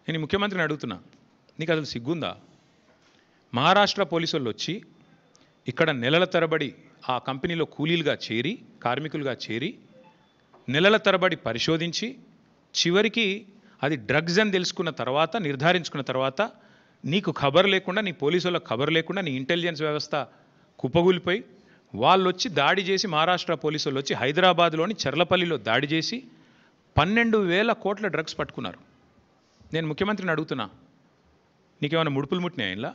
నేను ముఖ్యమంత్రిని అడుగుతున్నా, నీకు అసలు సిగ్గుందా? మహారాష్ట్ర పోలీసు వాళ్ళు వచ్చి ఇక్కడ నెలల తరబడి ఆ కంపెనీలో కూలీలుగా చేరి, కార్మికులుగా చేరి, నెలల తరబడి పరిశోధించి చివరికి అది డ్రగ్స్ అని తెలుసుకున్న తర్వాత, నిర్ధారించుకున్న తర్వాత నీకు ఖబర్ లేకుండా, నీ పోలీసు వాళ్ళకి ఖబర్ లేకుండా నీ ఇంటెలిజెన్స్ వ్యవస్థ కుప్పగూలిపోయి వాళ్ళు వచ్చి దాడి చేసి, మహారాష్ట్ర పోలీసు వాళ్ళు వచ్చి హైదరాబాద్లోని చర్లపల్లిలో దాడి చేసి 12,000 కోట్ల డ్రగ్స్ పట్టుకున్నారు. నేను ముఖ్యమంత్రిని అడుగుతున్నా, నీకేమైనా ముడుపులు ముట్టినాయా? ఇలా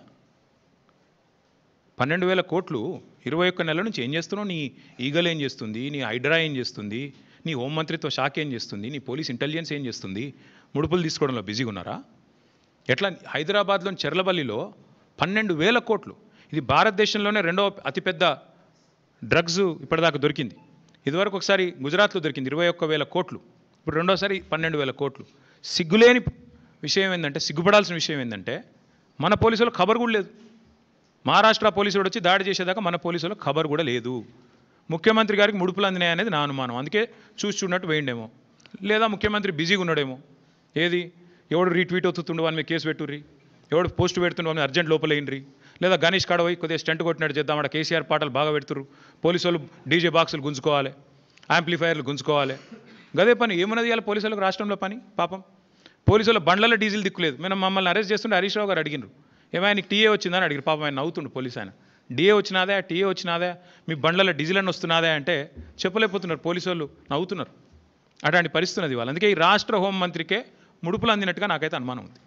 12,000 కోట్లు 21 నెలల నుంచి ఏం చేస్తున్నావు? నీ ఈగల్ ఏం చేస్తుంది? నీ హైడ్రా ఏం చేస్తుంది? నీ హోంమంత్రిత్వ శాఖ ఏం చేస్తుంది? నీ పోలీస్ ఇంటెలిజెన్స్ ఏం చేస్తుంది? ముడుపులు తీసుకోవడంలో బిజీగా ఉన్నారా? ఎట్లా? హైదరాబాద్లోని చెర్లపల్లిలో 12,000 కోట్లు. ఇది భారతదేశంలోనే రెండవ అతిపెద్ద డ్రగ్స్ ఇప్పటిదాకా దొరికింది. ఇదివరకు ఒకసారి గుజరాత్లో దొరికింది 21,000 కోట్లు, ఇప్పుడు రెండోసారి 12,000 కోట్లు. సిగ్గులేని విషయం ఏంటంటే, సిగ్గుపడాల్సిన విషయం ఏంటంటే, మన పోలీసులకు ఖబర్ కూడా లేదు. మహారాష్ట్ర పోలీసులు వచ్చి దాడి చేసేదాకా మన పోలీసులకు ఖబర్ కూడా లేదు. ముఖ్యమంత్రి గారికి ముడుపులు అందినాయి అనేది నా అనుమానం. అందుకే చూసి చూడనట్టు వేయండేమో, లేదా ముఖ్యమంత్రి బిజీగా ఉన్నాడేమో. ఏది ఎవడు రీట్వీట్ అవుతుండు వాని మీద కేసు పెట్టుర్రి, ఎవడు పోస్ట్ పెడుతుండే వాని అర్జెంట్ లోపలేయండి, లేదా గణేష్ కాడపోయి కొద్దిగా స్టంట్ కొట్టినట్టు చేద్దాం, అక్కడ కేసీఆర్ పాటలు బాగా పెడుతుర్రు, పోలీసు వాళ్ళు డీజే బాక్సులు గుంజుకోవాలి, యాంప్లిఫైర్లు గుంజుకోవాలి. గదే పని ఏమున్నది ఇవాళ పోలీసులకు రాష్ట్రంలో పని? పాపం పోలీసుల బండ్లలో డీజిల్ దిక్కులేదు. మేము మమ్మల్ని అరెస్ట్ చేస్తుంటే హరీష్ రావు గారు అడిగినారు, ఏమైనా నీకు టీఏ వచ్చిందని అడిగారు. పాపం ఆయన నవ్వుతుండు పోలీసు ఆయన. డిఏ వచ్చినాదా, టీఏ వచ్చినాదా, మీ బండ్లలో డీజిల్ అని వస్తున్నాదా అంటే చెప్పలేకపోతున్నారు. పోలీసు వాళ్ళు నవ్వుతున్నారు. అట్లాంటి పరిస్థితి ఉన్నది వాళ్ళు. అందుకే ఈ రాష్ట్ర హోంమంత్రికే ముడుపులు అందినట్టుగా నాకైతే అనుమానం ఉంది.